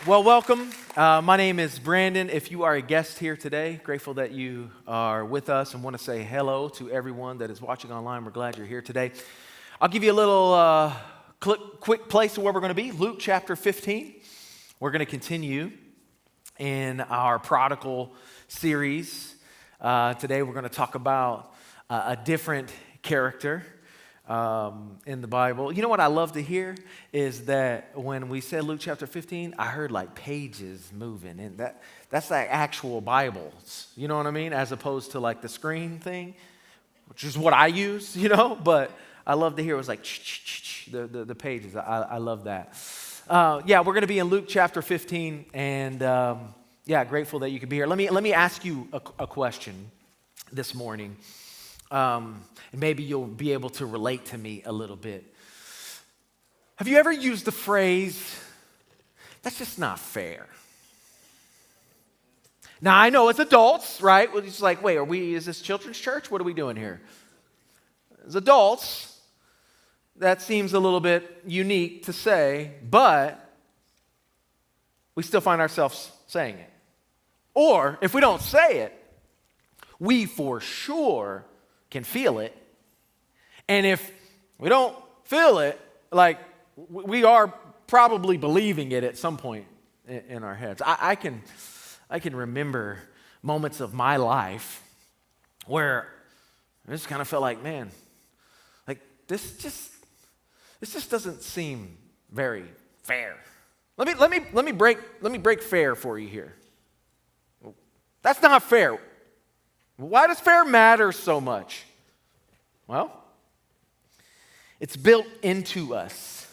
Well, welcome. My name is Brandon. If you are a guest here today, grateful that you are with us and want to say hello to everyone that is watching online. We're glad you're here today. I'll give you a little quick place of where we're going to be. Luke chapter 15. We're going to continue in our prodigal series. Today we're going to talk about a different character in the Bible. You know what I love to hear is that when we said Luke chapter 15, I heard like pages moving, and that's like actual Bibles, you know what I mean? As opposed to like the screen thing, which is what I use, but I love to hear it was like the pages. I love that. We're going to be in Luke chapter 15, and grateful that you could be here. Let me ask you a question this morning. And maybe you'll be able to relate to me a little bit. Have you ever used the phrase, "That's just not fair"? Now, I know as adults, right? It's like, wait, is this children's church? What are we doing here? As adults, that seems a little bit unique to say, but we still find ourselves saying it. Or, if we don't say it, we for sure can feel it. And if we don't feel it, like we are probably believing it at some point in our heads. I can remember moments of my life where I just kind of felt like, man, like this just doesn't seem very fair. Let me break fair for you here. That's not fair. Why does fair matter so much? Well, it's built into us.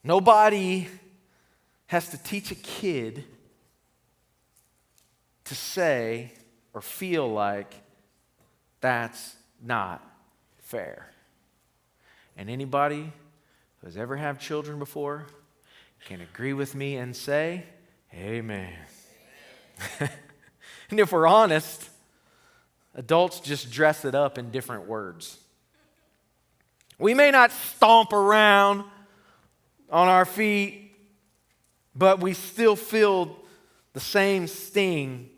Nobody has to teach a kid to say or feel like that's not fair. And anybody who has ever had children before can agree with me and say, amen. And if we're honest, adults just dress it up in different words. We may not stomp around on our feet, but we still feel the same sting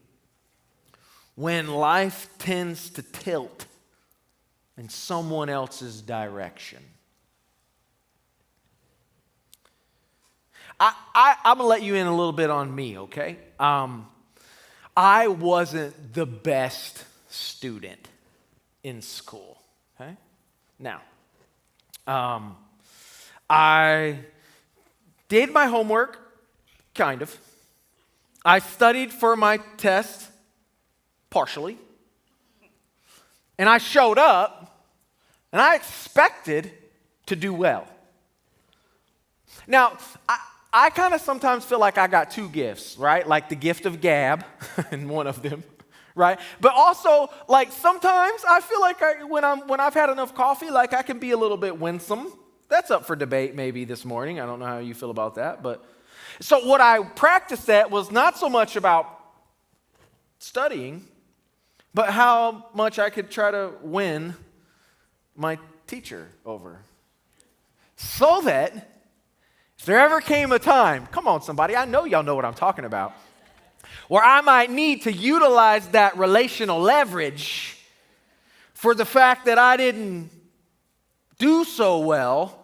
when life tends to tilt in someone else's direction. I'm going to let you in a little bit on me, okay? I wasn't the best student in school, okay? Now, I did my homework, kind of. I studied for my test, partially. And I showed up, and I expected to do well. Now, I kind of sometimes feel like I got two gifts, right? Like the gift of gab, and one of them, right? But also, like sometimes I feel like when I've had enough coffee, like I can be a little bit winsome. That's up for debate maybe this morning. I don't know how you feel about that, but so what I practiced at was not so much about studying, but how much I could try to win my teacher over, so that if there ever came a time, come on somebody, I know y'all know what I'm talking about, where I might need to utilize that relational leverage for the fact that I didn't do so well,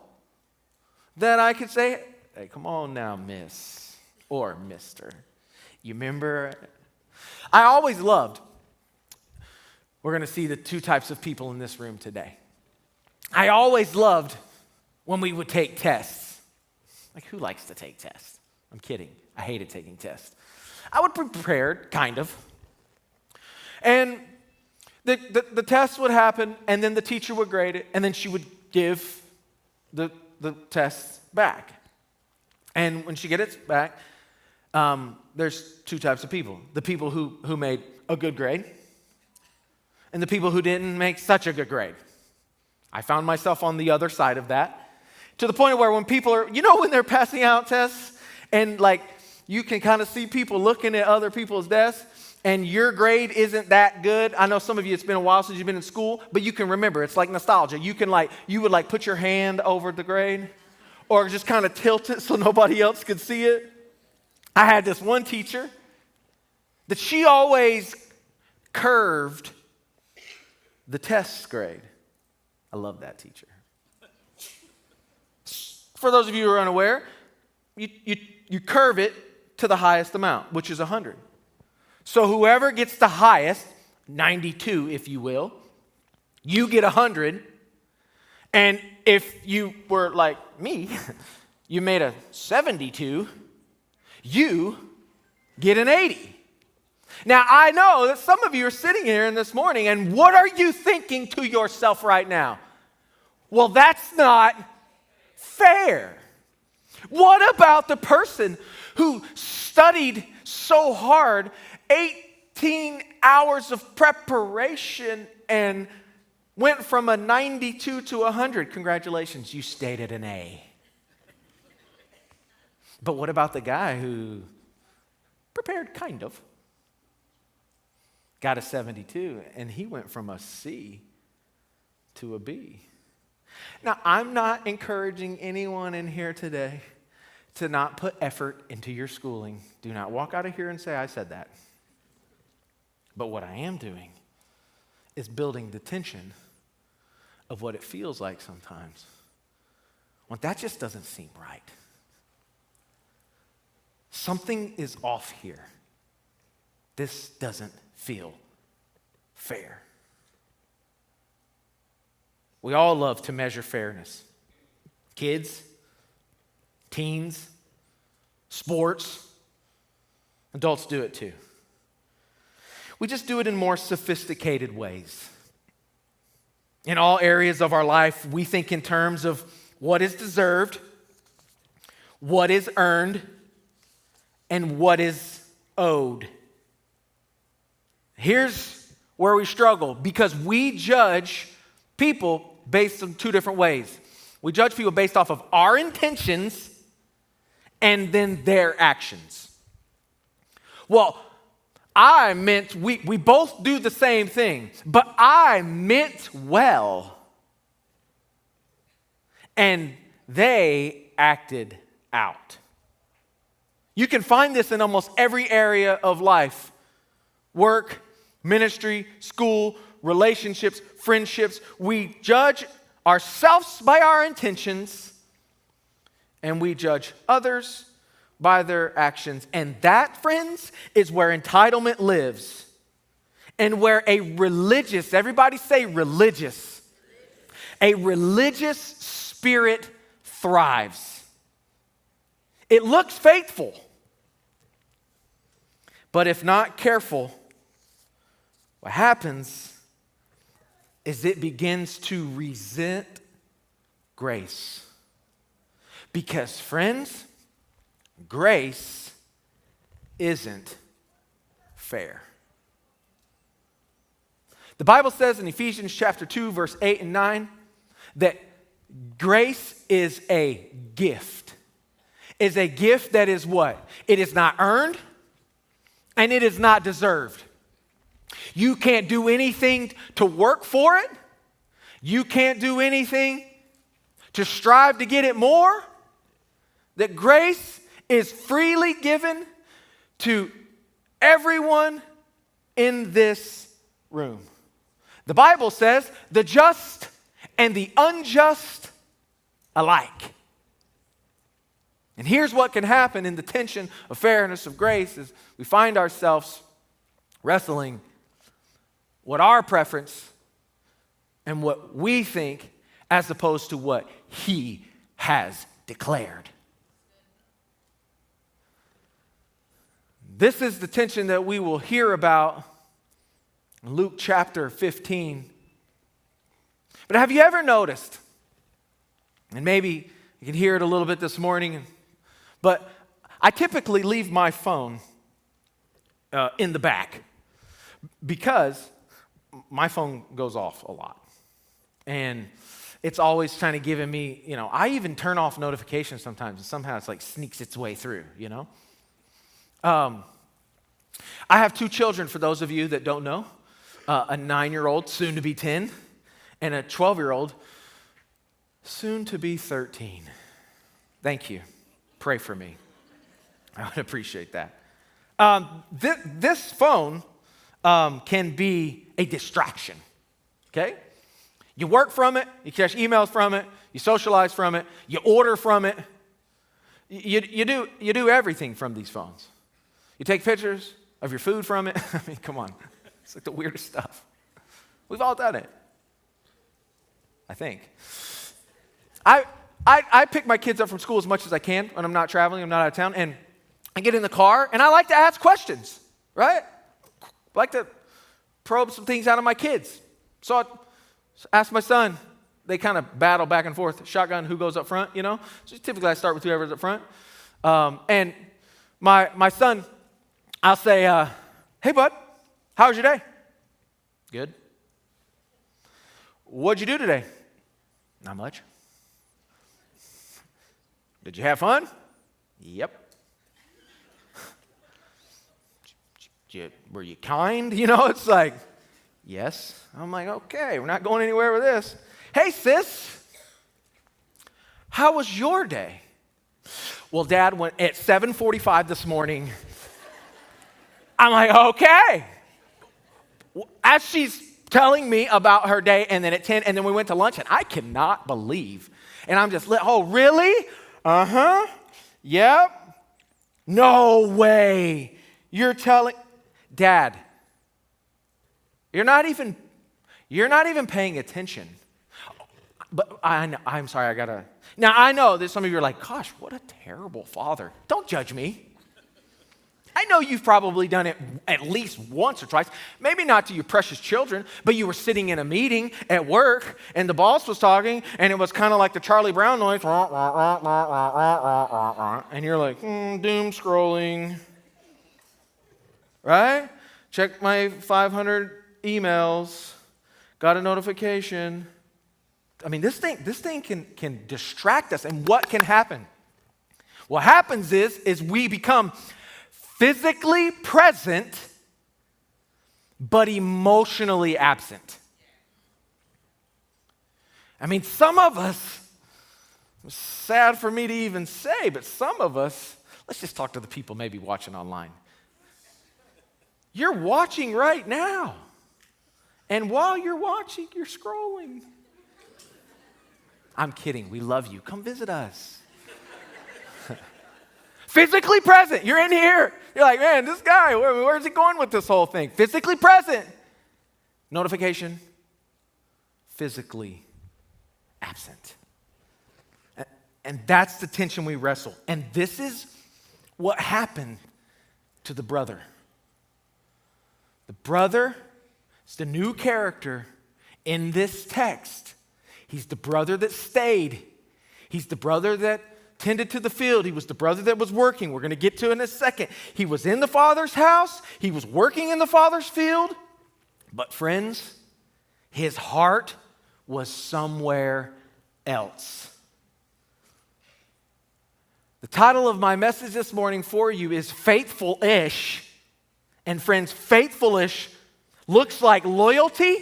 that I could say, hey, come on now, miss, or mister. You remember? I always loved, we're going to see the two types of people in this room today. I always loved when we would take tests. Like, who likes to take tests? I'm kidding. I hated taking tests. I would be prepared, kind of. And the test would happen, and then the teacher would grade it, and then she would give the tests back. And when she gets it back, there's two types of people. The people who made a good grade, and the people who didn't make such a good grade. I found myself on the other side of that, to the point where when people are, when they're passing out tests, and like you can kind of see people looking at other people's desks, and your grade isn't that good. I know some of you, it's been a while since you've been in school, but you can remember. It's like nostalgia. You would put your hand over the grade, or just kind of tilt it so nobody else could see it. I had this one teacher that she always curved the test grade. I love that teacher. For those of you who are unaware, you curve it to the highest amount, which is 100. So whoever gets the highest, 92 if you will, you get 100. And if you were like me, you made a 72, you get an 80. Now, I know that some of you are sitting here in this morning, and what are you thinking to yourself right now? Well, that's not fair. What about the person who studied so hard, 18 hours of preparation, and went from a 92 to 100? Congratulations, you stayed at an A. But what about the guy who prepared kind of, got a 72, and he went from a C to a B? Now, I'm not encouraging anyone in here today to not put effort into your schooling. Do not walk out of here and say, I said that. But what I am doing is building the tension of what it feels like sometimes. Well, that just doesn't seem right. Something is off here. This doesn't feel fair. We all love to measure fairness. Kids, teens, sports, adults do it too. We just do it in more sophisticated ways. In all areas of our life, we think in terms of what is deserved, what is earned, and what is owed. Here's where we struggle, because we judge people based on two different ways. We judge people based off of our intentions and then their actions. Well, we both do the same thing, but I meant well, and they acted out. You can find this in almost every area of life: work, ministry, school, relationships, friendships. We judge ourselves by our intentions, and we judge others by their actions. And that, friends, is where entitlement lives, and where a religious, everybody say religious, a religious spirit thrives. It looks faithful, but if not careful, what happens is it begins to resent grace. Because, friends, grace isn't fair. The Bible says in Ephesians chapter 2, verse 8 and 9, that grace is a gift. Is a gift that is what? It is not earned, and it is not deserved. You can't do anything to work for it. You can't do anything to strive to get it more. That grace is freely given to everyone in this room. The Bible says the just and the unjust alike. And here's what can happen in the tension of fairness of grace is we find ourselves wrestling what our preference and what we think as opposed to what He has declared. This is the tension that we will hear about in Luke chapter 15. But have you ever noticed, and maybe you can hear it a little bit this morning, but I typically leave my phone in the back because my phone goes off a lot. And it's always kind of giving me, I even turn off notifications sometimes, and somehow it's like sneaks its way through, I have two children, for those of you that don't know, a 9-year-old, soon to be 10, and a 12-year-old, soon to be 13. Thank you. Pray for me. I would appreciate that. This phone can be a distraction, okay? You work from it, you catch emails from it, you socialize from it, you order from it. You do everything from these phones. You take pictures of your food from it. I mean, come on. It's like the weirdest stuff. We've all done it, I think. I pick my kids up from school as much as I can when I'm not traveling, I'm not out of town, and I get in the car, and I like to ask questions, right? I like to probe some things out of my kids. So I ask my son. They kind of battle back and forth. Shotgun, who goes up front, you know? So typically I start with whoever's up front. And my son, I'll say, hey, bud, how was your day? Good. What'd you do today? Not much. Did you have fun? Yep. Were you kind? You know, it's like, yes. I'm like, okay, we're not going anywhere with this. Hey, sis, how was your day? Well, Dad went at 7:45 this morning. I'm like, okay. As she's telling me about her day, and then at 10, and then we went to lunch, and I cannot believe. And I'm just, oh, really? Uh-huh. Yep. No way. You're telling, Dad, you're not even paying attention. But I'm sorry, Now, I know that some of you are like, gosh, what a terrible father. Don't judge me. I know you've probably done it at least once or twice, maybe not to your precious children, but you were sitting in a meeting at work, and the boss was talking, and it was kind of like the Charlie Brown noise, and you're like, doom scrolling, right? Check my 500 emails, got a notification. I mean, this thing can distract us. And what can happen? What happens is we become physically present, but emotionally absent. I mean, some of us, it's sad for me to even say, but some of us, let's just talk to the people maybe watching online. You're watching right now. And while you're watching, you're scrolling. I'm kidding. We love you. Come visit us. Physically present. You're in here. You're like, man, this guy, where's he going with this whole thing? Physically present. Notification. Physically absent. And that's the tension we wrestle. And this is what happened to the brother. The brother is the new character in this text. He's the brother that stayed. He's the brother that tended to the field. He was the brother that was working. We're going to get to it in a second. He was in the Father's house. He was working in the Father's field. But friends, his heart was somewhere else. The title of my message this morning for you is Faithfulish. And friends, faithfulish looks like loyalty,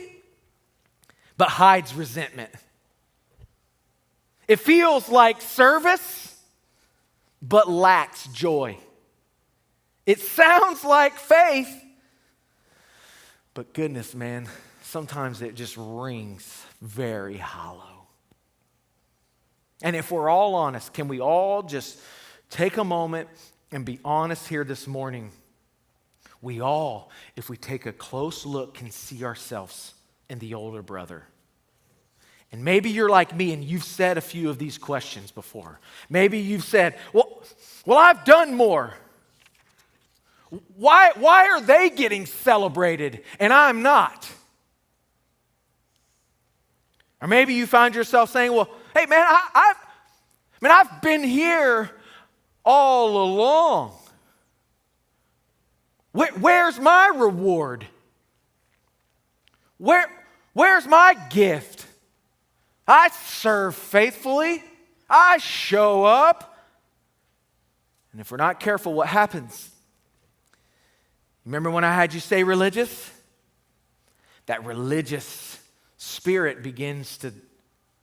but hides resentment. It feels like service, but lacks joy. It sounds like faith, but goodness, man, sometimes it just rings very hollow. And if we're all honest, can we all just take a moment and be honest here this morning? We all, if we take a close look, can see ourselves in the older brother. And maybe you're like me and you've said a few of these questions before. Maybe you've said, well, I've done more. Why are they getting celebrated and I'm not? Or maybe you find yourself saying, well, hey man, I've been here all along. Where's my reward? Where's my gift? I serve faithfully. I show up. And if we're not careful, what happens? Remember when I had you say religious? That religious spirit begins to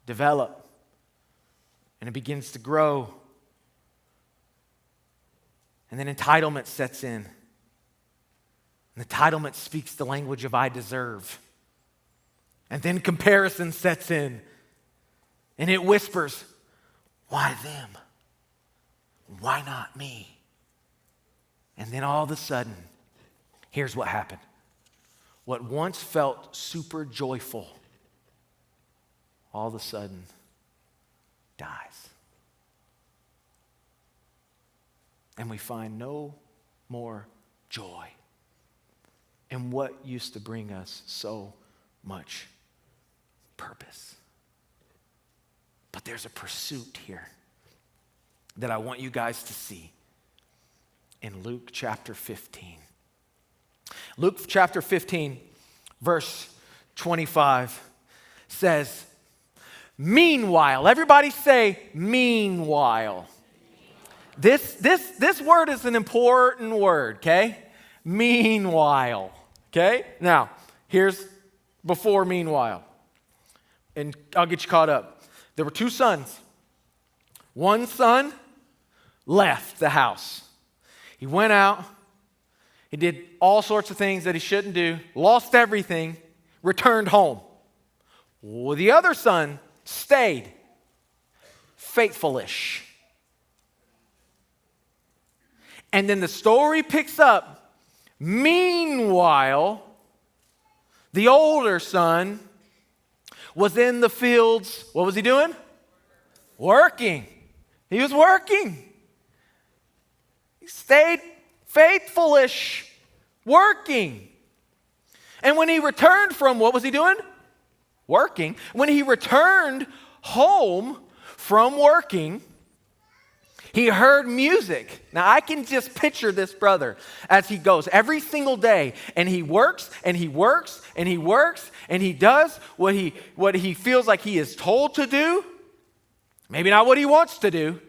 develop and it begins to grow. And then entitlement sets in. And entitlement speaks the language of I deserve. And then comparison sets in. And it whispers, why them? Why not me? And then all of a sudden, here's what happened. What once felt super joyful, all of a sudden dies. And we find no more joy in what used to bring us so much purpose. But there's a pursuit here that I want you guys to see in Luke chapter 15. Luke chapter 15, verse 25 says, meanwhile, everybody say meanwhile. This word is an important word, okay? Meanwhile, okay? Now, here's before meanwhile. And I'll get you caught up. There were two sons. One son left the house. He went out. He did all sorts of things that he shouldn't do, lost everything, returned home. Well, the other son stayed. Faithfulish. And then the story picks up. Meanwhile, the older son was in the fields. What was he doing? Working. He was working. He stayed faithfulish, working. And when he returned from, what was he doing? Working. When he returned home from working, he heard music. Now, I can just picture this brother as he goes every single day, and he works, and he works, and he works, and he does what he feels like he is told to do. Maybe not what he wants to do,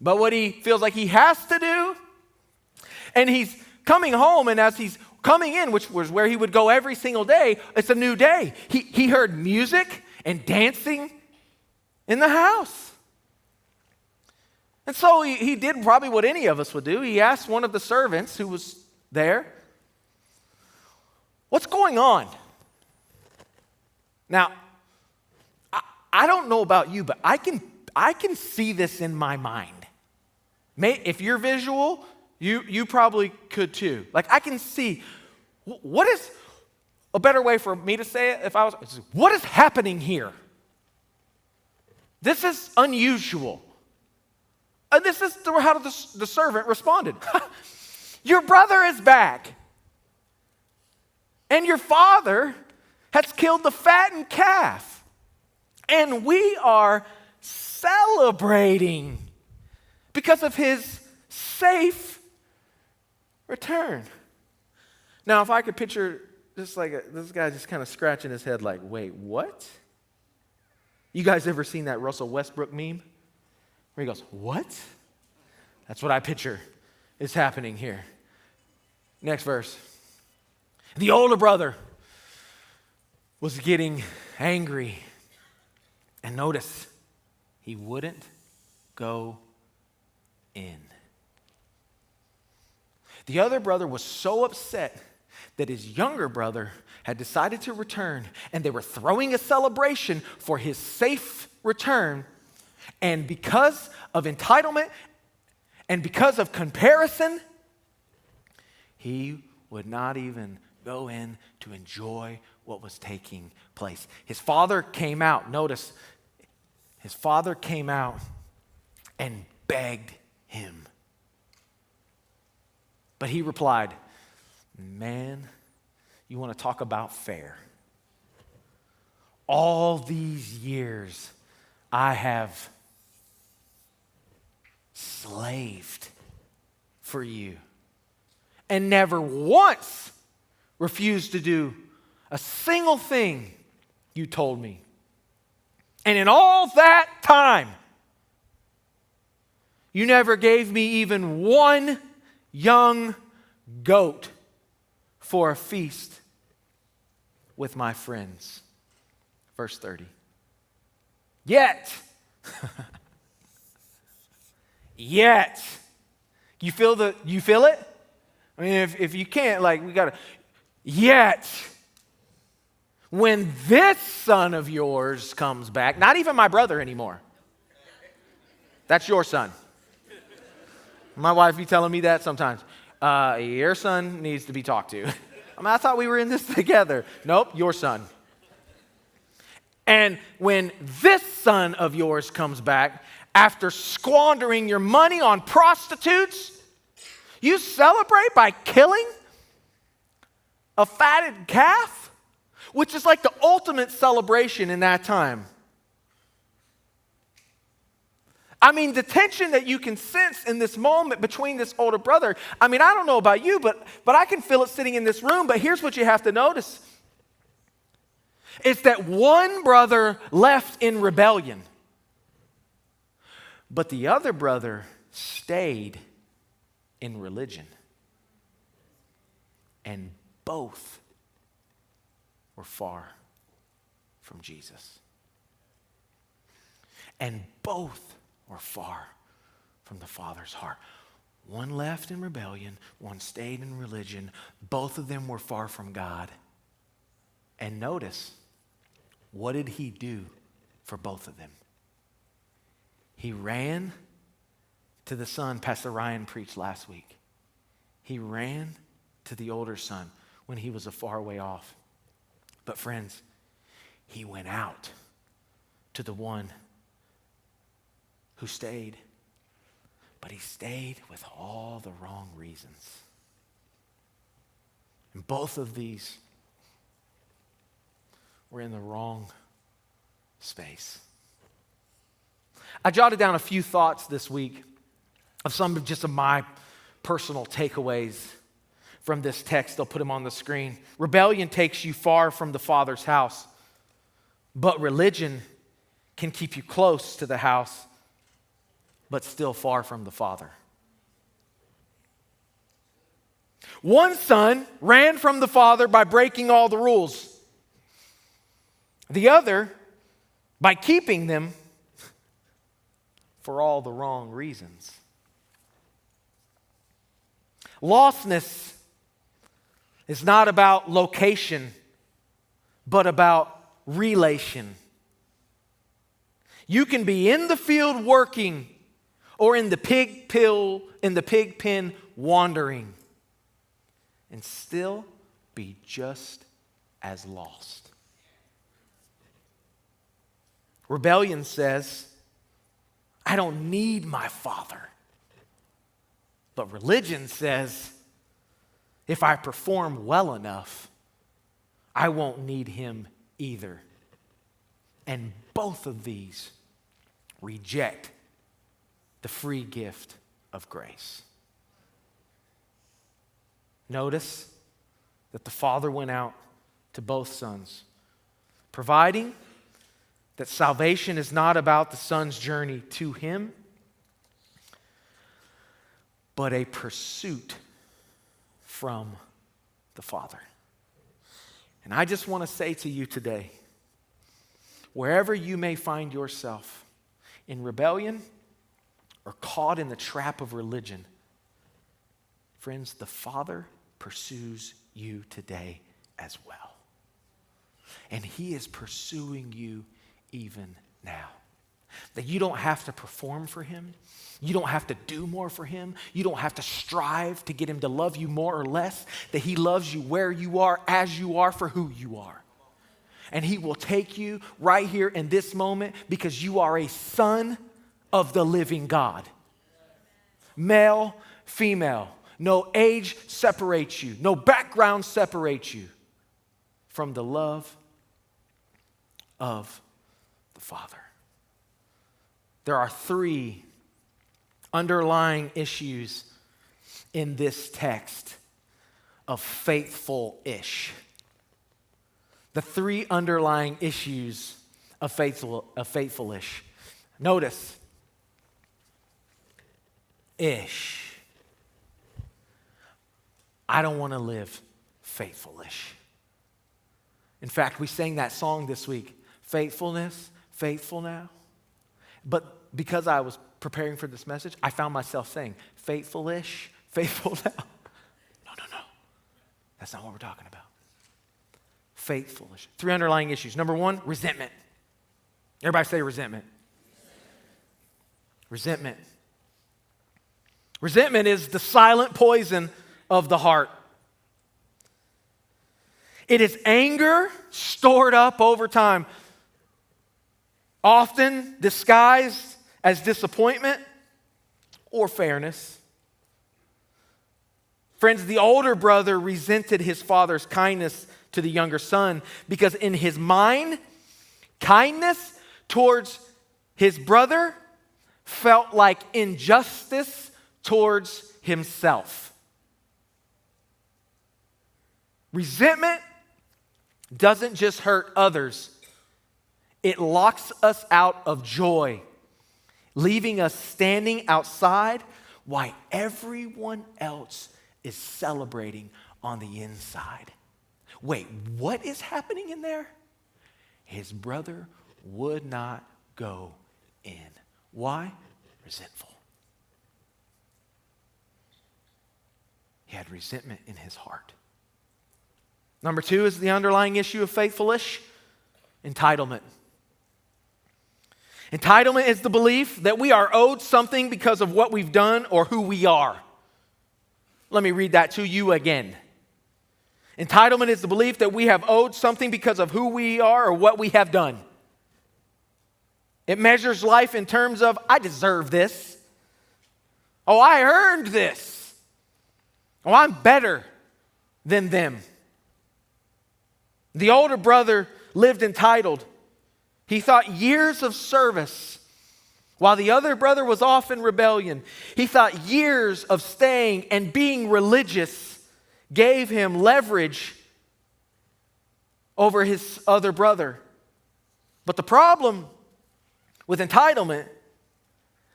but what he feels like he has to do. And he's coming home, and as he's coming in, which was where he would go every single day, it's a new day. He heard music and dancing in the house. And so he did probably what any of us would do. He asked one of the servants who was there, what's going on? Now, I don't know about you, but I can see this in my mind. If you're visual, you probably could too. Like I can see, what is a better way for me to say it? What is happening here? This is unusual. And this is how the servant responded. Your brother is back. And your father has killed the fattened calf. And we are celebrating because of his safe return. Now, if I could picture just like this guy just kind of scratching his head like, wait, what? You guys ever seen that Russell Westbrook meme? Where he goes, what? That's what I picture is happening here. Next verse. The older brother was getting angry. And notice, he wouldn't go in. The other brother was so upset that his younger brother had decided to return, and they were throwing a celebration for his safe return. And because of entitlement and because of comparison, he would not even go in to enjoy what was taking place. His father came out. Notice, his father came out and begged him. But he replied, man, you want to talk about fair? All these years I have slaved for you and never once refused to do a single thing you told me. And in all that time, you never gave me even one young goat for a feast with my friends. Verse 30. Yet, You feel it? I mean, if you can't, like, we got to. Yet, when this son of yours comes back, not even my brother anymore. That's your son. My wife be telling me that sometimes. Your son needs to be talked to. I mean, I thought we were in this together. Nope, your son. And when this son of yours comes back, after squandering your money on prostitutes, you celebrate by killing a fatted calf, which is like the ultimate celebration in that time. I mean, the tension that you can sense in this moment between this older brother, I mean, I don't know about you, but I can feel it sitting in this room. But here's what you have to notice. It's that one brother left in rebellion, but the other brother stayed in religion. And both were far from Jesus. And both were far from the Father's heart. One left in rebellion, one stayed in religion. Both of them were far from God. And notice, what did he do for both of them? He ran to the son Pastor Ryan preached last week. He ran to the older son when he was a far way off. But friends, he went out to the one who stayed, but he stayed with all the wrong reasons. And both of these were in the wrong space. I jotted down a few thoughts this week of some of my personal takeaways from this text. I'll put them on the screen. Rebellion takes you far from the Father's house, but religion can keep you close to the house, but still far from the Father. One son ran from the Father by breaking all the rules. The other by keeping them for all the wrong reasons. Lostness is not about location, but about relation. You can be in the field working or in the pig pen wandering and still be just as lost. Rebellion says, I don't need my Father. But religion says, if I perform well enough, I won't need him either. And both of these reject the free gift of grace. Notice that the Father went out to both sons, providing that salvation is not about the son's journey to him, but a pursuit from the Father. And I just want to say to you today, wherever you may find yourself in rebellion or caught in the trap of religion, friends, the Father pursues you today as well. And he is pursuing you even now. That you don't have to perform for him. You don't have to do more for him. You don't have to strive to get him to love you more or less. That he loves you where you are, as you are, for who you are. And he will take you right here in this moment because you are a son of the living God. Male, female. No age separates you. No background separates you from the love of the Father. There are three underlying issues in this text of faithful-ish. The three underlying issues of faithful-ish. Notice, ish. I don't want to live faithful-ish. In fact, we sang that song this week, faithfulness, faithful now. But because I was preparing for this message, I found myself saying, faithfulish, faithful now. No. That's not what we're talking about. Faithfulish. 3 underlying issues. Number 1, resentment. Everybody say resentment. Resentment. Resentment is the silent poison of the heart. It is anger stored up over time, often disguised as disappointment or fairness. Friends, the older brother resented his father's kindness to the younger son because in his mind, kindness towards his brother felt like injustice towards himself. Resentment doesn't just hurt others, it locks us out of joy, leaving us standing outside while everyone else is celebrating on the inside. Wait, what is happening in there? His brother would not go in. Why? Resentful. He had resentment in his heart. Number 2 is the underlying issue of faithfulish, entitlement. Entitlement is the belief that we are owed something because of what we've done or who we are. Let me read that to you again. Entitlement is the belief that we have owed something because of who we are or what we have done. It measures life in terms of, I deserve this. Oh, I earned this. Oh, I'm better than them. The older brother lived entitled. He thought years of service, while the other brother was off in rebellion. He thought years of staying and being religious gave him leverage over his other brother. But the problem with entitlement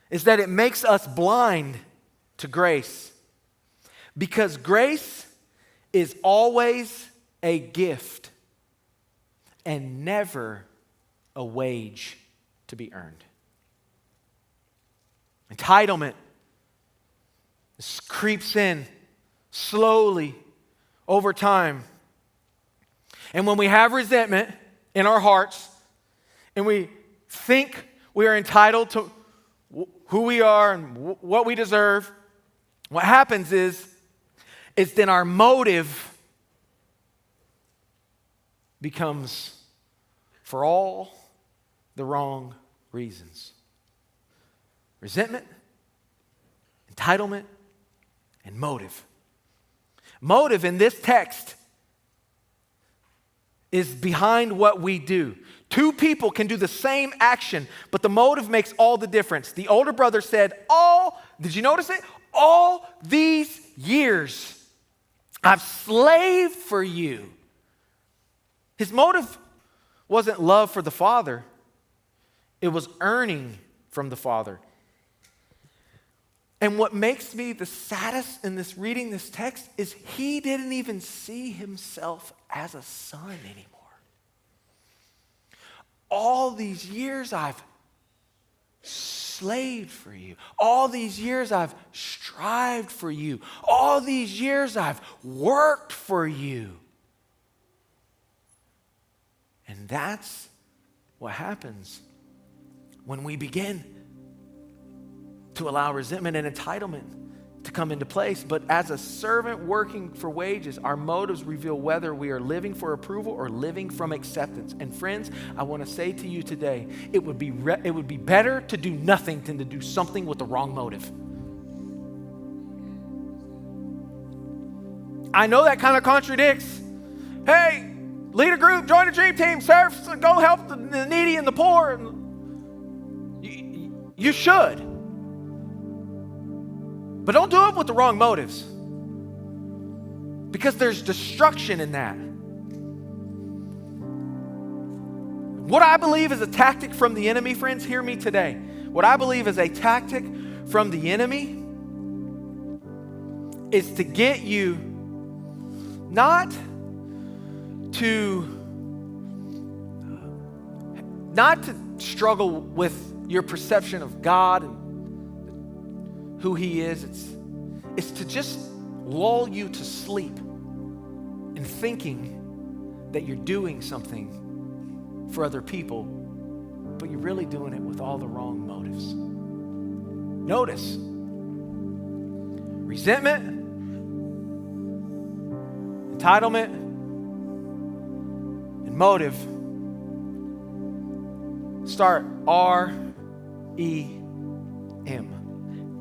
is that it makes us blind to grace. Because grace is always a gift and never a wage to be earned. Entitlement creeps in slowly over time. And when we have resentment in our hearts and we think we are entitled to who we are and what we deserve, what happens is then our motive becomes for all the wrong reasons. Resentment, entitlement, and motive. Motive in this text is behind what we do. 2 people can do the same action, but the motive makes all the difference. The older brother said, did you notice it? All these years I've slaved for you. His motive wasn't love for the father. It was earning from the father. And what makes me the saddest in this reading this text is he didn't even see himself as a son anymore. All these years I've slaved for you. All these years I've strived for you. All these years I've worked for you. And that's what happens when we begin to allow resentment and entitlement to come into place. But as a servant working for wages, our motives reveal whether we are living for approval or living from acceptance. And friends, I want to say to you today, it would be better to do nothing than to do something with the wrong motive. I know that kind of contradicts. Hey, lead a group, join a dream team, serve, go help the needy and the poor. You should. But don't do it with the wrong motives. Because there's destruction in that. What I believe is a tactic from the enemy, friends, hear me today. What I believe is a tactic from the enemy is to get you not to struggle with your perception of God and who he is. It's to just lull you to sleep in thinking that you're doing something for other people, but you're really doing it with all the wrong motives. Notice, resentment, entitlement, and motive start R-E-M.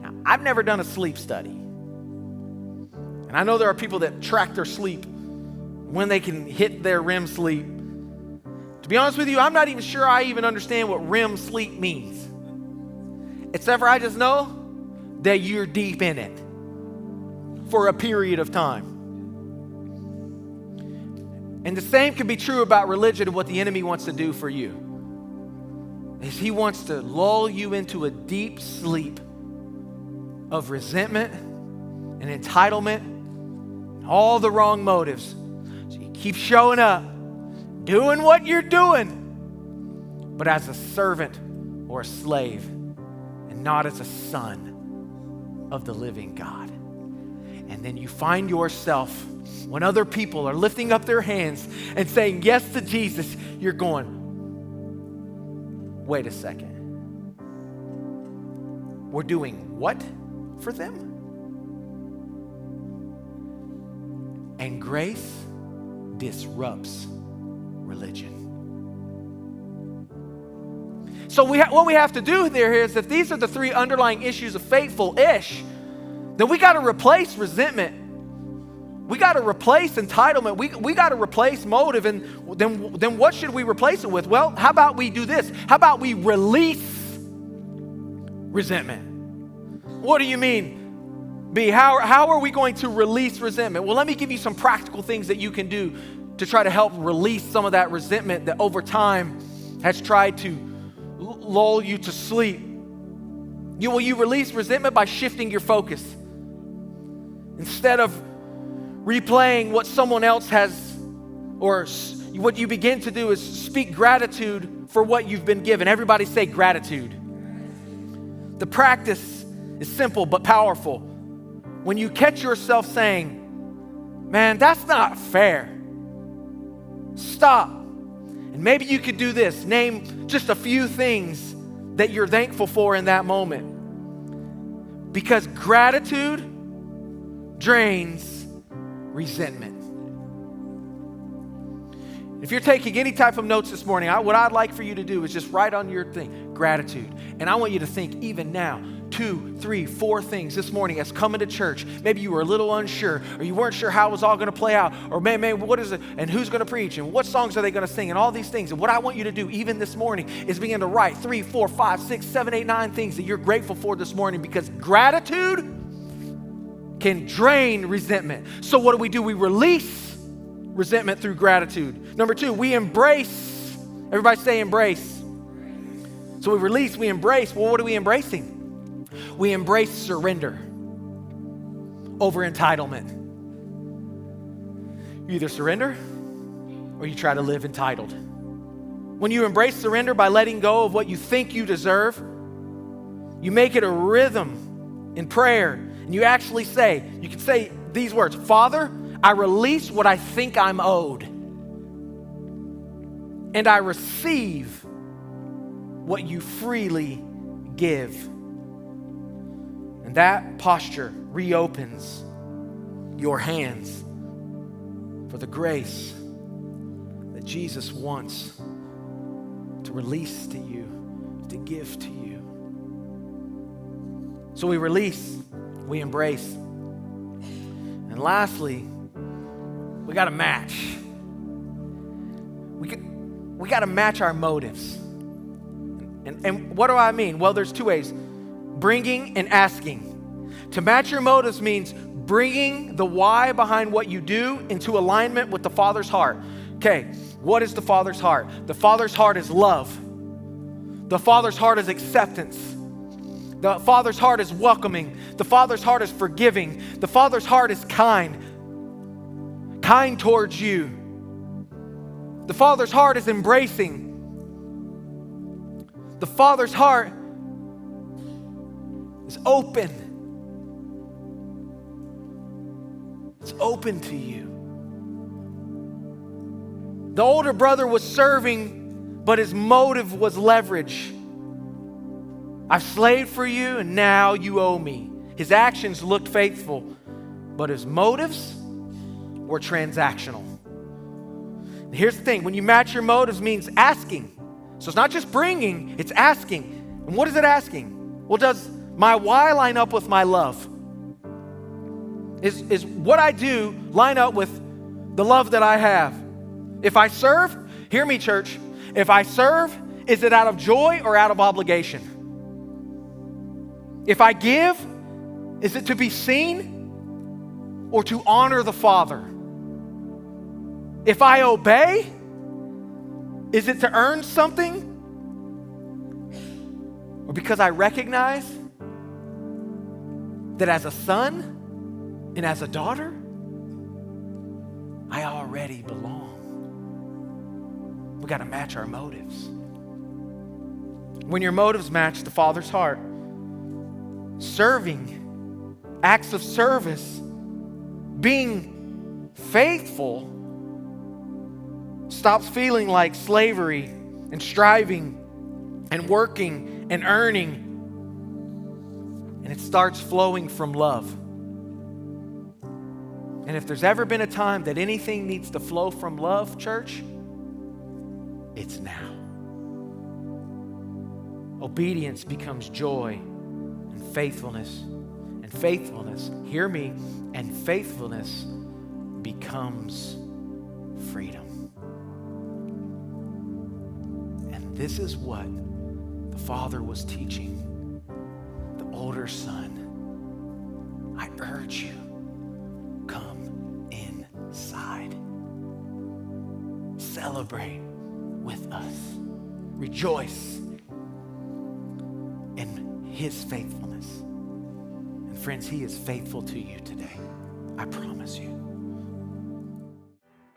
Now, I've never done a sleep study. And I know there are people that track their sleep, when they can hit their REM sleep. To be honest with you, I'm not even sure I even understand what REM sleep means. Except for I just know that you're deep in it for a period of time. And the same can be true about religion and what the enemy wants to do for you. Is he wants to lull you into a deep sleep of resentment and entitlement and all the wrong motives. So you keep showing up, doing what you're doing, but as a servant or a slave and not as a son of the living God. And then you find yourself, when other people are lifting up their hands and saying yes to Jesus, you're going, wait a second. We're doing what for them? And grace disrupts religion. So what we have to do there is, if these are the three underlying issues of faithful-ish, then we got to replace resentment. We got to replace entitlement. We got to replace motive. And then what should we replace it with? Well, how about we do this? How about we release resentment? What do you mean, B? How are we going to release resentment? Well, let me give you some practical things that you can do to try to help release some of that resentment that over time has tried to lull you to sleep. You release resentment by shifting your focus. Instead of replaying what someone else has, or what you begin to do is speak gratitude for what you've been given. Everybody say gratitude. The practice is simple but powerful. When you catch yourself saying, man, that's not fair, stop. And maybe you could do this. Name just a few things that you're thankful for in that moment. Because gratitude drains resentment. If you're taking any type of notes this morning, what I'd like for you to do is just write on your thing, gratitude. And I want you to think even now, 2, 3, 4 things this morning as coming to church. Maybe you were a little unsure, or you weren't sure how it was all going to play out, or man, what is it, and who's going to preach, and what songs are they going to sing, and all these things. And what I want you to do even this morning is begin to write 3, 4, 5, 6, 7, 8, 9 things that you're grateful for this morning, because gratitude can drain resentment. So what do? We release resentment through gratitude. Number 2, we embrace. Everybody say embrace. So we release, we embrace. Well, what are we embracing? We embrace surrender over entitlement. You either surrender or you try to live entitled. When you embrace surrender by letting go of what you think you deserve, you make it a rhythm in prayer. And you actually say, you can say these words, Father, I release what I think I'm owed. And I receive what you freely give. And that posture reopens your hands for the grace that Jesus wants to release to you, to give to you. So we release, we embrace. And lastly, we got to match. We got to match our motives. And what do I mean? Well, there's 2 ways. Bringing and asking. To match your motives means bringing the why behind what you do into alignment with the Father's heart. Okay, what is the Father's heart? The Father's heart is love. The Father's heart is acceptance. The Father's heart is welcoming. The Father's heart is forgiving. The Father's heart is kind towards you. The Father's heart is embracing. The Father's heart is open It's open to you. The older brother was serving, but his motive was leverage. I've slaved for you and now you owe me. His actions looked faithful, but his motives were transactional. And here's the thing, when you match your motives means asking. So it's not just bringing, it's asking. And what is it asking? Well, does my why line up with my love? Is what I do line up with the love that I have? If I serve, hear me, church, if I serve, is it out of joy or out of obligation? If I give, is it to be seen or to honor the Father? If I obey, is it to earn something? Or because I recognize that as a son and as a daughter, I already belong. We got to match our motives. When your motives match the Father's heart, serving, acts of service, being faithful stops feeling like slavery and striving and working and earning, and it starts flowing from love. And if there's ever been a time that anything needs to flow from love, church, it's now. Obedience becomes joy, and faithfulness, hear me, and faithfulness becomes freedom. And this is what the Father was teaching the older son. I urge you, come inside. Celebrate with us. Rejoice in His faithfulness. And friends, He is faithful to you today. I promise you.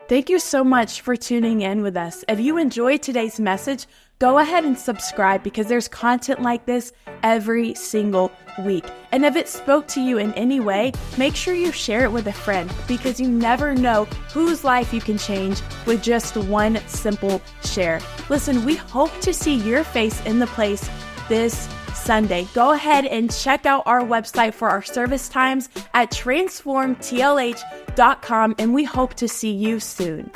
Thank you so much for tuning in with us. If you enjoyed today's message, go ahead and subscribe because there's content like this every single week. And if it spoke to you in any way, make sure you share it with a friend because you never know whose life you can change with just one simple share. Listen, we hope to see your face in the place this Sunday. Go ahead and check out our website for our service times at transformtlh.com, and we hope to see you soon.